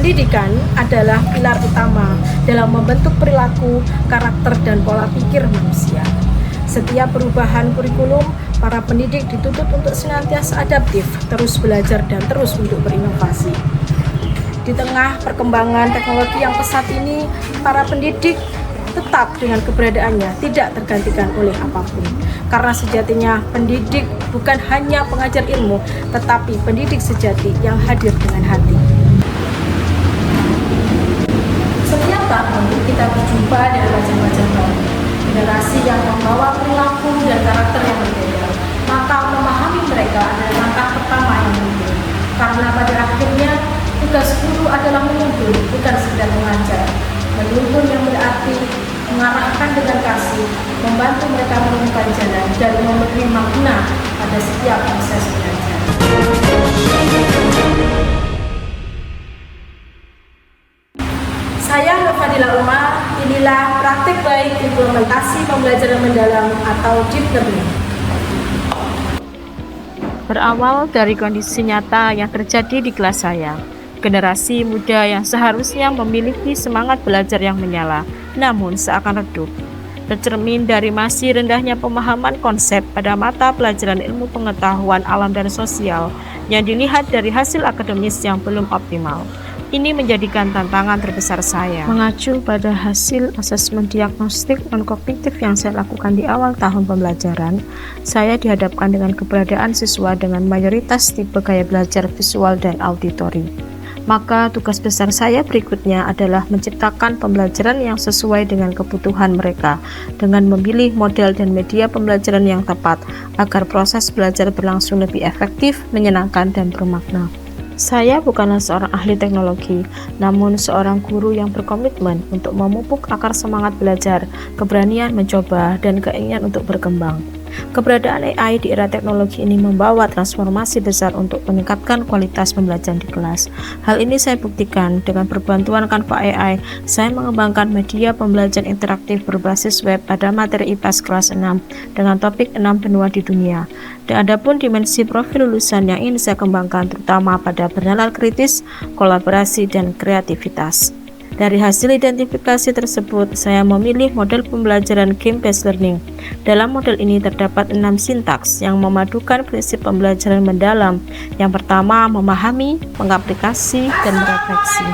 Pendidikan adalah pilar utama dalam membentuk perilaku, karakter, dan pola pikir manusia. Setiap perubahan kurikulum, para pendidik dituntut untuk senantiasa adaptif, terus belajar, dan terus untuk berinovasi. Di tengah perkembangan teknologi yang pesat ini, para pendidik tetap dengan keberadaannya tidak tergantikan oleh apapun. Karena sejatinya pendidik bukan hanya pengajar ilmu, tetapi pendidik sejati yang hadir dengan hati. Setiap tahun kita berjumpa dengan wajah-wajah baru, generasi yang membawa perilaku dan karakter yang berbeda. Maka memahami mereka adalah langkah pertama yang penting. Karena pada akhirnya tugas guru adalah menuntun, bukan sekedar mengajar. Menuntun yang berarti mengarahkan dengan kasih, membantu mereka menemukan jalan dan memberi makna pada setiap proses belajar. Saya Nur Fadila Umar, inilah praktik baik implementasi pembelajaran mendalam atau deep learning. Berawal dari kondisi nyata yang terjadi di kelas saya, generasi muda yang seharusnya memiliki semangat belajar yang menyala, namun seakan redup, tercermin dari masih rendahnya pemahaman konsep pada mata pelajaran ilmu pengetahuan alam dan sosial yang dilihat dari hasil akademis yang belum optimal. Ini menjadikan tantangan terbesar saya. Mengacu pada hasil asesmen diagnostik non-kognitif yang saya lakukan di awal tahun pembelajaran, saya dihadapkan dengan keberadaan siswa dengan mayoritas tipe gaya belajar visual dan auditori. Maka tugas besar saya berikutnya adalah menciptakan pembelajaran yang sesuai dengan kebutuhan mereka dengan memilih model dan media pembelajaran yang tepat agar proses belajar berlangsung lebih efektif, menyenangkan, dan bermakna. Saya bukanlah seorang ahli teknologi, namun seorang guru yang berkomitmen untuk memupuk akar semangat belajar, keberanian mencoba, dan keinginan untuk berkembang. Keberadaan AI di era teknologi ini membawa transformasi besar untuk meningkatkan kualitas pembelajaran di kelas. Hal ini saya buktikan dengan berbantuan Canva AI. Saya mengembangkan media pembelajaran interaktif berbasis web pada materi IPS kelas 6 dengan topik 6 benua di dunia. Dan adapun dimensi profil lulusan yang ingin saya kembangkan terutama pada bernalar kritis, kolaborasi, dan kreativitas. Dari hasil identifikasi tersebut, saya memilih model pembelajaran game-based learning. Dalam model ini terdapat 6 sintaks yang memadukan prinsip pembelajaran mendalam. Yang pertama, memahami, mengaplikasi, dan merefleksi.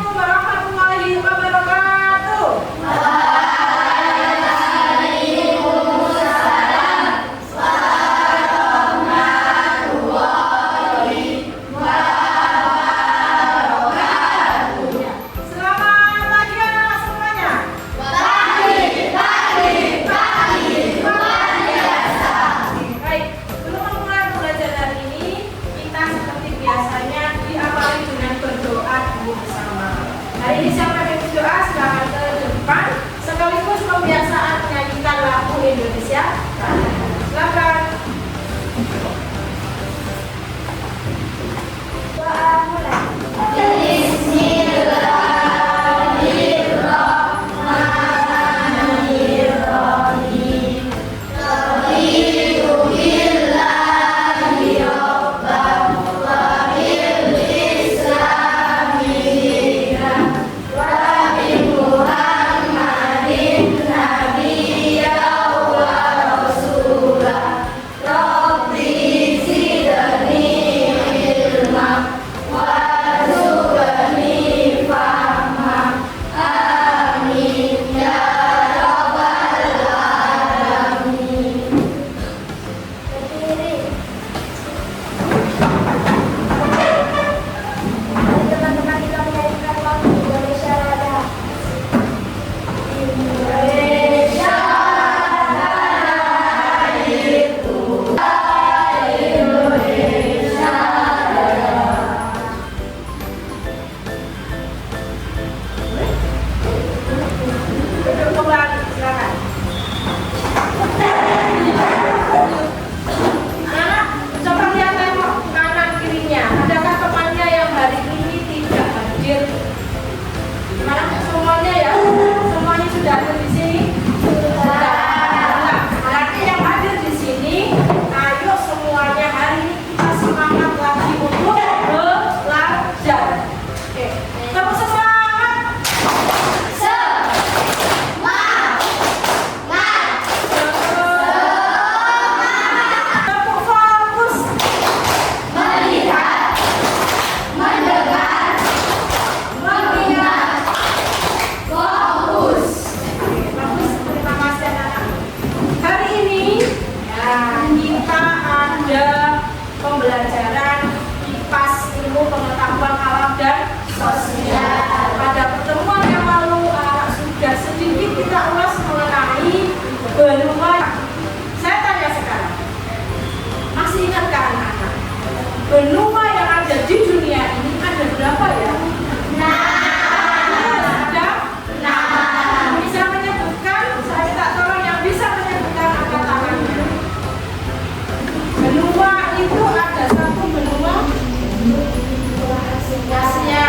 pada pembelajaran IPAS, ilmu pengetahuan alam dan sosial. Pada pertemuan yang lalu anak sudah sedikit kita ulas mengenai benua. Saya tanya sekarang, masih ingatkah anak-anak? Benua yang ada di dunia ini ada berapa ya? Ada? Bisa menyebutkan? Saya minta tolong yang bisa menyebutkan angkat tangannya. Benua itu ada satu benua Asia.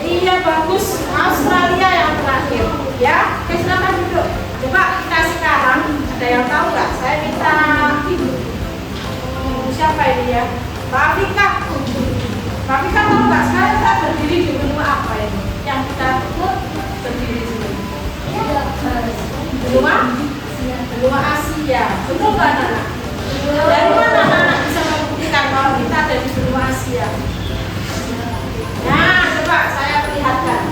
Iya, bagus. Australia yang terakhir. Ya, oke, silakan duduk. Coba kita sekarang, ada yang tahu nggak? Saya minta siapa ini ya? Pak Afika. Pak Afika tahu nggak? Sekarang kita berdiri di benua apa ini? Yang kita berdiri di sini. Benua Asia. Betul nggak, Nana? Dari mana Nana bisa membuktikan kalau kita ada di benua Asia? Nah, coba saya perlihatkan.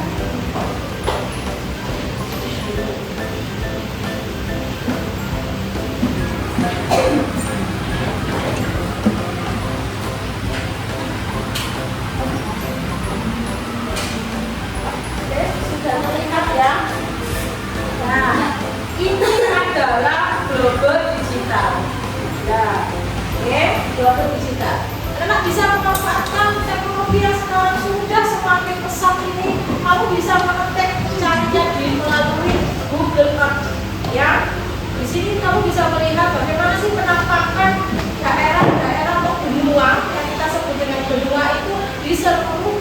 Oke, sudah terlihat ya. Nah, ini adalah global digital. Ya, oke, global digital. Anak bisa memanfaatkan teknologi yang sekarang sudah semakin pesat ini. Kamu bisa mengetik caranya melalui Google Earth. Ya, di sini kamu bisa melihat bagaimana sih penampakan daerah-daerah atau benua yang kita sebut dengan benua itu di seluruh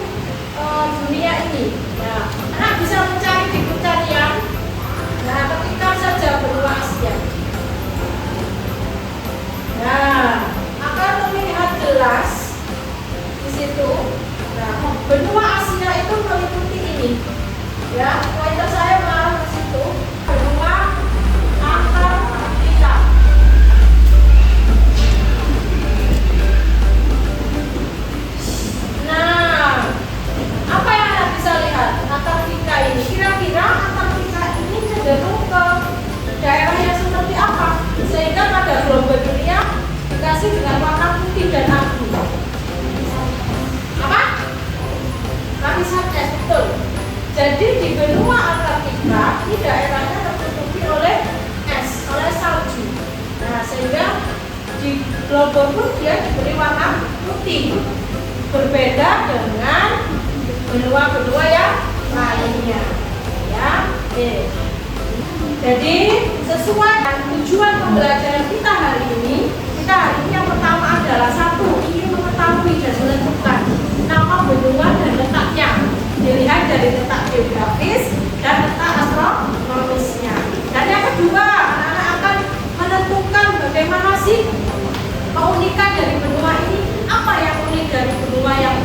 dunia ini. Nah, anak bisa mencari di pencarian. Nah, ketikkan saja benua Asia. Nah, akan terlihat jelas di situ. Nah, benua Asia itu meliputi ini. Ya, pointer saya mengarah ke situ. Benua Antartika. Nah, apa yang Anda bisa lihat? Antartika ini. Kira-kira Antartika ini cenderung ke daerah yang seperti apa? Sehingga pada global dunia dikasih dengan warna putih dan abu. Apa? Lapisan es, betul. Jadi di benua Antartika ini daerahnya tertutupi oleh es, oleh salju. Nah, sehingga di global pun dia diberi warna putih. Berbeda dengan benua-benua yang lainnya. Ya, oke. Jadi sesuai dengan tujuan pembelajaran kita hari ini yang pertama adalah satu, ingin mengetahui dan menentukan nama benua dan letaknya. Dilihat dari letak geografis dan letak astronomisnya. Dan yang kedua, anak-anak akan menentukan bagaimana sih keunikan dari benua ini. Apa yang unik dari benua yang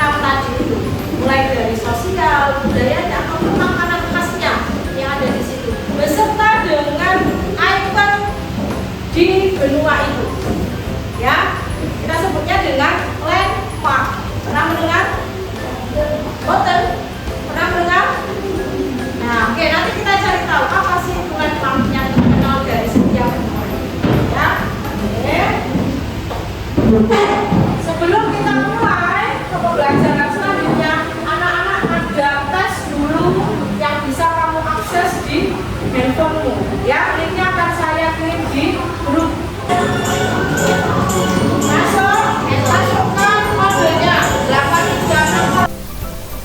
6 tadi itu? Mulai dari sosial, budayanya, atau makanan khasnya yang ada di situ, beserta dengan ikon di benua itu. Ya, kita sebutnya dengan landmark. Pernah mendengar? Hotel? Pernah mendengar? Nah, oke, nanti kita cari tahu apa sih itu landmark yang terkenal dari setiap benua. Ya, oke. Sebelum kita mulai ke pembelajaran selanjutnya, anak-anak ada tes dulu yang bisa kamu akses di handphonemu. Ya, linknya akan saya kirim di grup. Masukkan kodenya 836.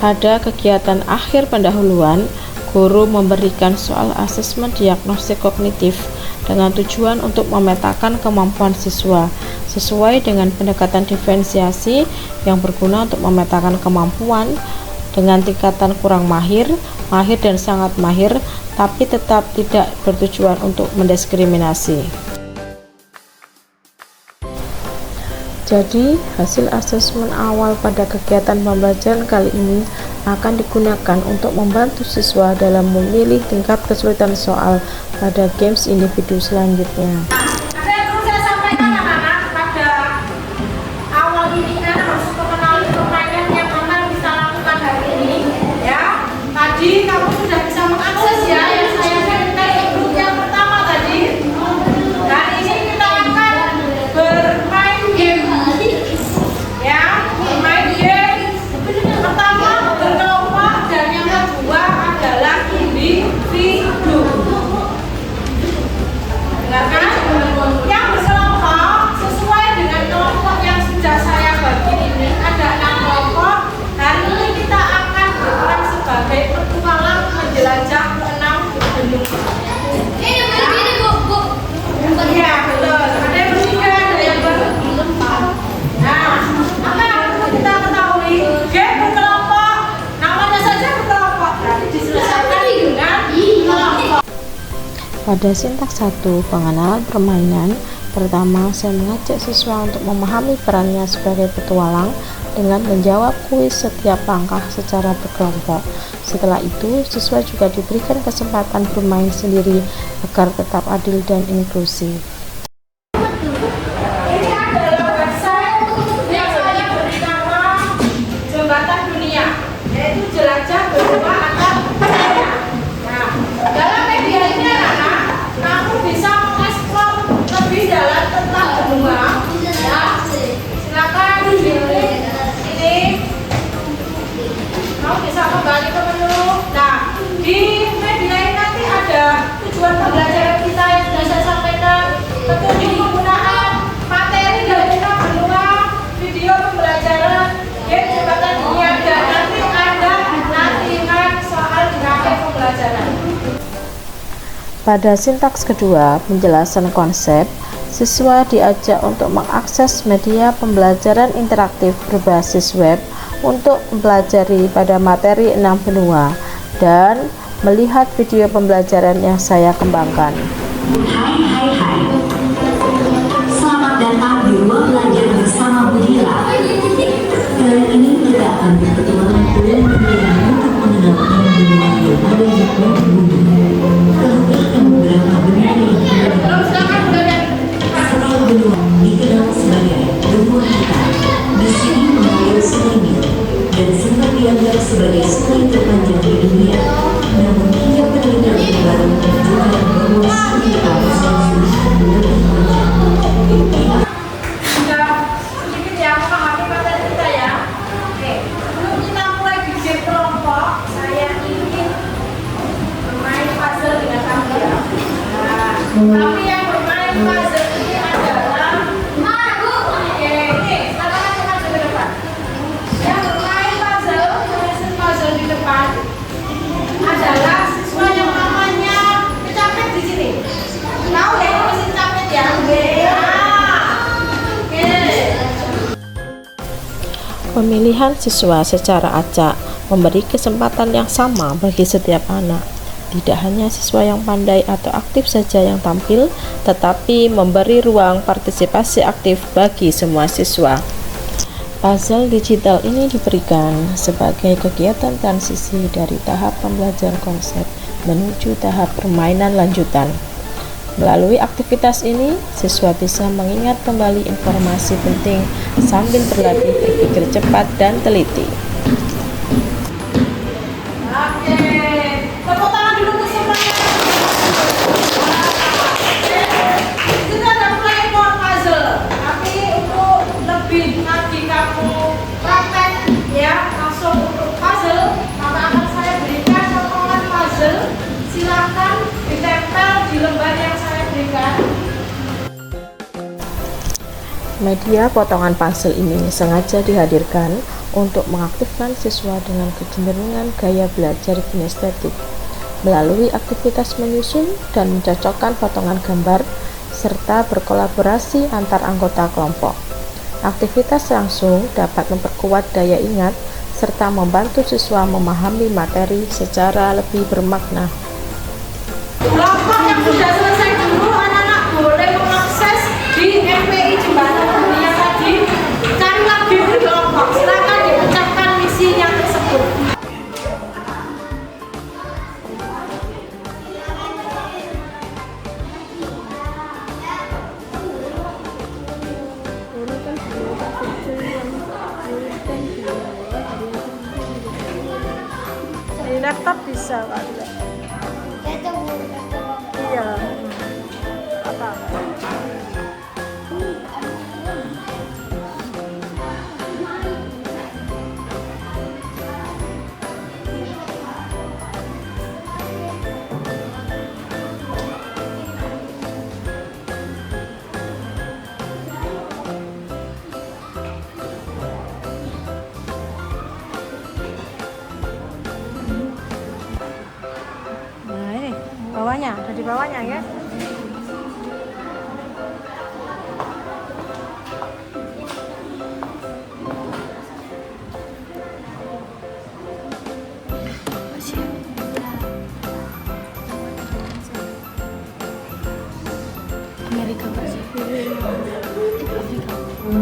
Pada kegiatan akhir pendahuluan, guru memberikan soal asesmen diagnostik kognitif dengan tujuan untuk memetakan kemampuan siswa sesuai dengan pendekatan diferensiasi yang berguna untuk memetakan kemampuan dengan tingkatan kurang mahir, mahir dan sangat mahir, tapi tetap tidak bertujuan untuk mendiskriminasi. Jadi, hasil asesmen awal pada kegiatan pembelajaran kali ini akan digunakan untuk membantu siswa dalam memilih tingkat kesulitan soal pada games individu selanjutnya. Ada yang perlu saya sampaikan anak-anak pada awal ini, kan harus mengenali permainan yang akan kita lakukan hari ini. Ya, tadi kamu sudah bisa Pada sintaks 1, pengenalan permainan, pertama saya mengajak siswa untuk memahami perannya sebagai petualang dengan menjawab kuis setiap langkah secara berkelompok. Setelah itu, siswa juga diberikan kesempatan bermain sendiri agar tetap adil dan inklusif. Ini adalah website yang saya beri nama Jembatan Dunia, yaitu jelajah benua antar dunia. Nah, dalam media ini anak-anak, kamu bisa mengeksplor lebih dalam tentang benua. Ya, silakan ini. Kamu bisa kembali ke menu. Nah, di media ini nanti ada tujuan pembelajaran kita yang sudah saya sampaikan, petunjuk penggunaan materi dan juga benua, video pembelajaran, game jembatan dunia, dan nanti ada latihan soal grafik pembelajaran. Pada sintaks kedua, penjelasan konsep, siswa diajak untuk mengakses media pembelajaran interaktif berbasis web untuk mempelajari pada materi 6 benua dan melihat video pembelajaran yang saya kembangkan. Hai. Selamat datang di ruang belajar bersama Budila. Kali ini kita akan berpetualang dan berjalan untuk mengenalkan benua yang ada di planet bumi. Tahukah kamu berapa benua yang ada di Setiap benua dikenal sebagai benua hitam. Di sini mengalir sungai Nil dan sempat dianggap sebagai sungai terpanjang di dunia. Namun hingga penelitian terbaru menunjukkan bahwa sungai Amazon lebih panjang. Sudah sedikit ya memahami materi kita ya. Oke, sebelum kita mulai bikin kelompok, saya ingin bermain puzzle dengan kamu ya. Nah, tapi yang bermain puzzle ini adalah oke, ini sekarang kita maju ke depan. Yang bermain puzzle, menyusun puzzle di depan adalah siswa yang namanya kecapet di sini. Tahu ya, mesin capet ya? Pemilihan siswa secara acak memberi kesempatan yang sama bagi setiap anak. Tidak hanya siswa yang pandai atau aktif saja yang tampil, tetapi memberi ruang partisipasi aktif bagi semua siswa. Puzzle digital ini diberikan sebagai kegiatan transisi dari tahap pembelajaran konsep menuju tahap permainan lanjutan. Melalui aktivitas ini, siswa bisa mengingat kembali informasi penting sambil berlatih berpikir cepat dan teliti. Oke, tepuk tangan dulu untuk semuanya. Kita ada playboard puzzle, tapi untuk lebih nanti kamu praktek ya langsung untuk puzzle, maka akan saya berikan potongan puzzle. Silakan ditempel di lembar yang saya berikan. Media potongan puzzle ini sengaja dihadirkan untuk mengaktifkan siswa dengan kecenderungan gaya belajar kinestetik melalui aktivitas menyusun dan mencocokkan potongan gambar serta berkolaborasi antar anggota kelompok. Aktivitas langsung dapat memperkuat daya ingat serta membantu siswa memahami materi secara lebih bermakna. Kelompok yang sudah selesai dulu, anak-anak boleh mengakses di MPI Jembatan Dunia tadi. Cari lagi di kelompok, silakan dipecahkan misinya tersebut. Di laptop bisa kan? Iya. Apa? Nah ini bawahnya, ada di bawahnya ya. Nah,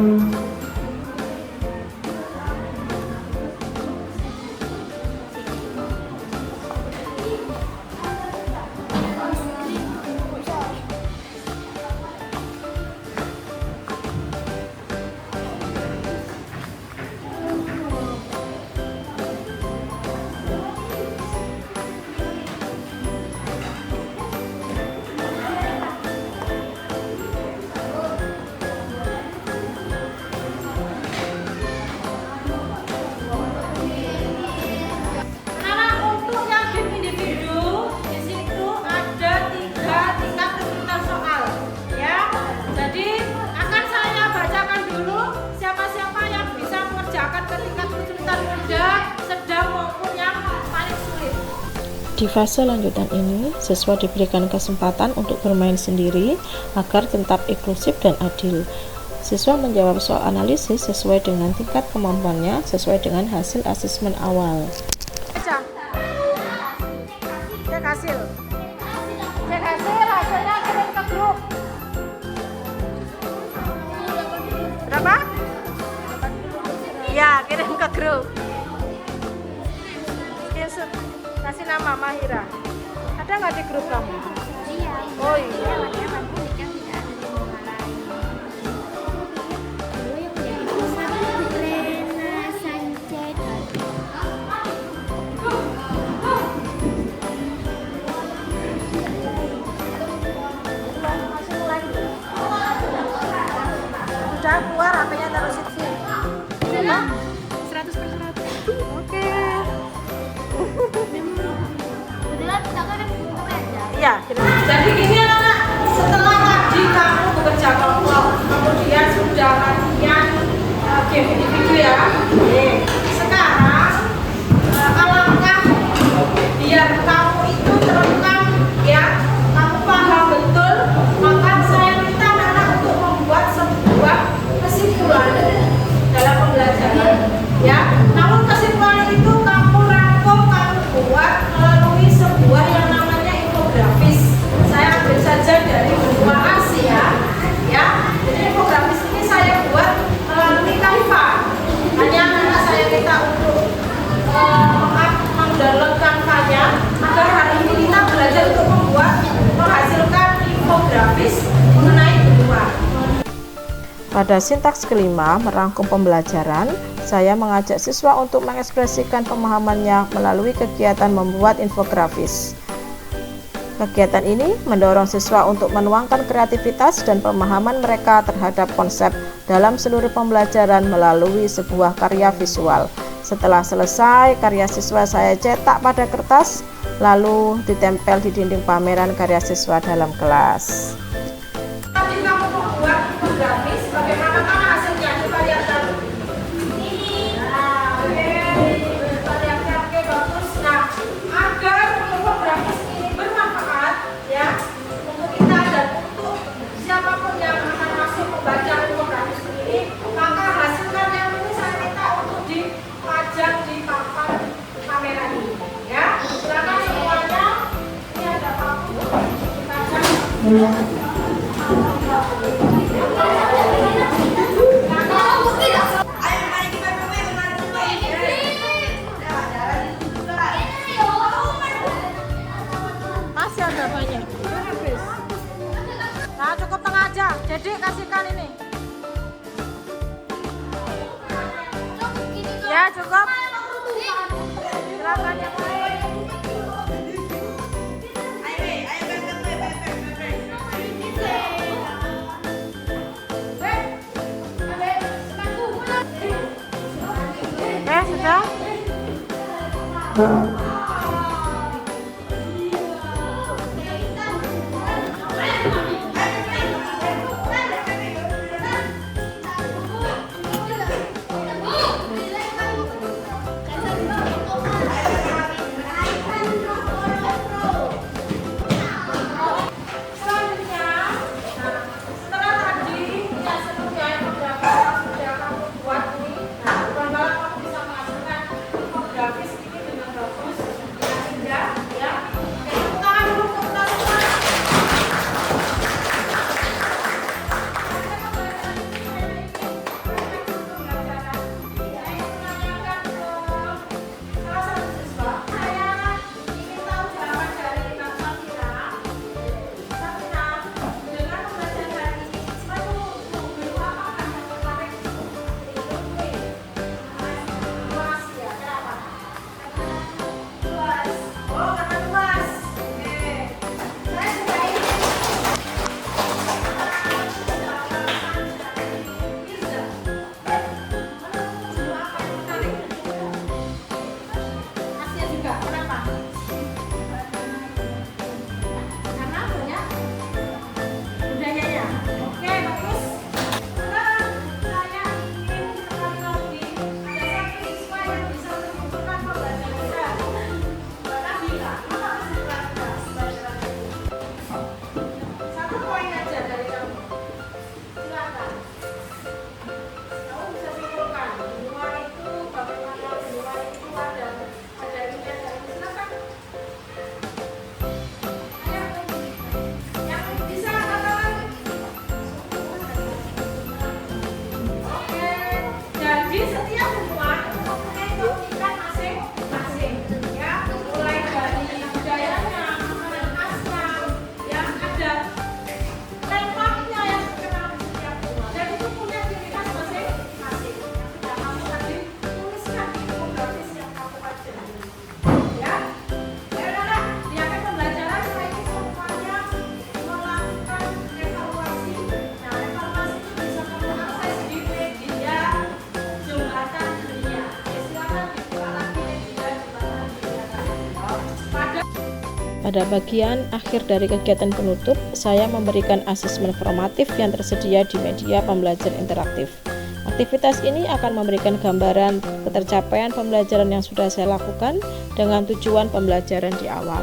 untuk yang game individu di situ ada 3 tingkat kesulitan soal, ya. Jadi akan saya bacakan dulu siapa-siapa yang bisa mengerjakan ke tingkat kesulitan mudah, sedang maupun yang paling sulit. Di fase lanjutan ini, siswa diberikan kesempatan untuk bermain sendiri agar tetap inklusif dan adil. Siswa menjawab soal analisis sesuai dengan tingkat kemampuannya sesuai dengan hasil asesmen awal. Cek hasil. Cek hasil, hasilnya kirim ke grup. Berapa? Ya, kirim ke grup. Screenshot. Kasih nama Mahira. Ada nggak di grup kamu? Iya. Oh iya. Sudah keluar HP-nya taruh situ. Sudah 100%. Oke. Kebetulan kita kan ada. Iya. Jadi gini anak-anak, setelah tadi kamu bekerja kelompok, kemudian sudah latihan game individu ya. Oke. Sekarang alangkah biar kamu itu terekam ya, kamu paham betul, maka saya minta anak untuk membuat sebuah kesimpulan dalam pembelajaran ya. Namun kesimpulan itu kamu rangkum, kamu buat melalui sebuah yang namanya infografis. Saya ambil saja dari benua Asia ya. Jadi infografis ini saya buat melalui Canva. Hanya anak saya minta untuk mendownload Canva-nya agar hari ini kita belajar untuk menghasilkan infografis mengenai benua. Pada sintaks kelima, merangkum pembelajaran, saya mengajak siswa untuk mengekspresikan pemahamannya melalui kegiatan membuat infografis. Kegiatan ini mendorong siswa untuk menuangkan kreativitas dan pemahaman mereka terhadap konsep dalam seluruh pembelajaran melalui sebuah karya visual. Setelah selesai, karya siswa saya cetak pada kertas, lalu ditempel di dinding pameran karya siswa dalam kelas. Tadi kamu membuat infografis, bagaimana hasilnya? Coba lihat dulu. Nah, oke, kita lihat ya, oke bagus. Nah, agar infografis ini bermanfaat ya untuk kita dan untuk siapapun yang akan masuk membaca infografis ini, maka hasilkan yang ini saya minta untuk dipajang di papan kamera ini ya. Silakan semuanya, ini ada papan dipajang. Masih ada banyak. Habis. Nah, cukup tengah aja. Jadi kasihkan ini. Ya, cukup. Silakan yang lain. Sudah? Grafis ini dengan bagus Pada bagian akhir dari kegiatan penutup, saya memberikan asesmen formatif yang tersedia di media pembelajaran interaktif. Aktivitas ini akan memberikan gambaran ketercapaian pembelajaran yang sudah saya lakukan dengan tujuan pembelajaran di awal.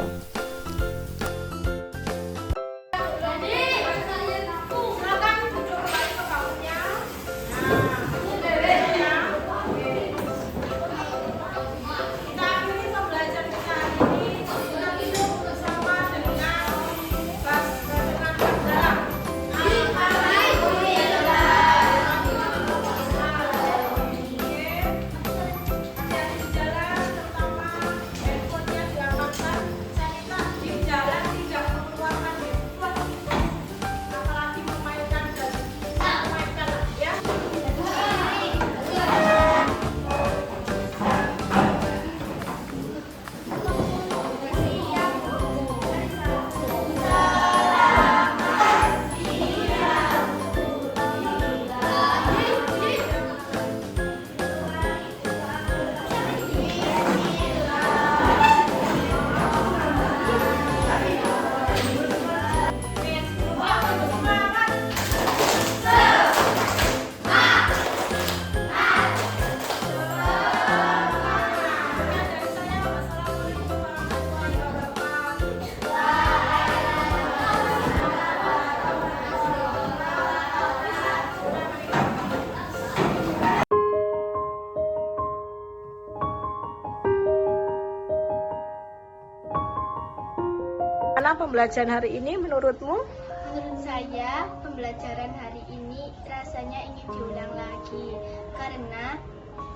Mana pembelajaran hari ini menurutmu? Menurut saya, pembelajaran hari ini rasanya ingin diulang lagi karena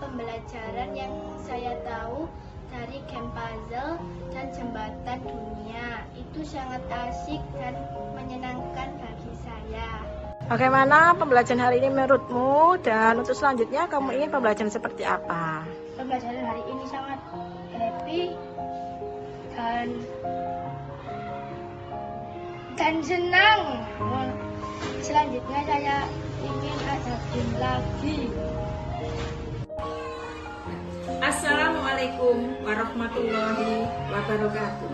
pembelajaran yang saya tahu dari game puzzle dan jembatan dunia itu sangat asik dan menyenangkan bagi saya. Bagaimana pembelajaran hari ini menurutmu? Dan untuk selanjutnya kamu ingin pembelajaran seperti apa? Pembelajaran hari ini sangat happy dan senang. Selanjutnya saya ingin ada game lagi. Assalamualaikum warahmatullahi wabarakatuh.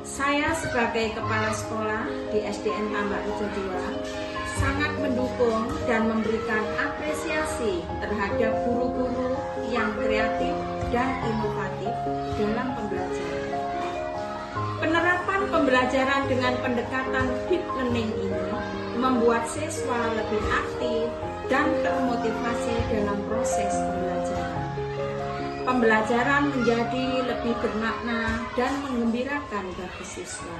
Saya sebagai kepala sekolah di SDN Tambak Rejo II sangat mendukung dan memberikan apresiasi terhadap guru-guru yang kreatif dan inovatif dalam pembelajaran. Penerapan pembelajaran dengan pendekatan deep learning ini membuat siswa lebih aktif dan termotivasi dalam proses pembelajaran. Pembelajaran menjadi lebih bermakna dan menggembirakan bagi siswa.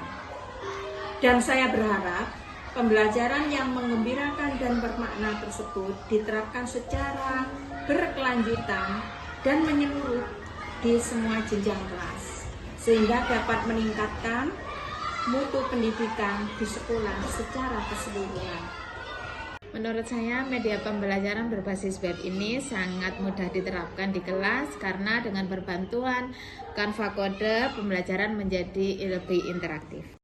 Dan saya berharap pembelajaran yang menggembirakan dan bermakna tersebut diterapkan secara berkelanjutan dan menyeluruh di semua jenjang kelas, sehingga dapat meningkatkan mutu pendidikan di sekolah secara keseluruhan. Menurut saya, media pembelajaran berbasis web ini sangat mudah diterapkan di kelas karena dengan berbantuan Canva Code, pembelajaran menjadi lebih interaktif.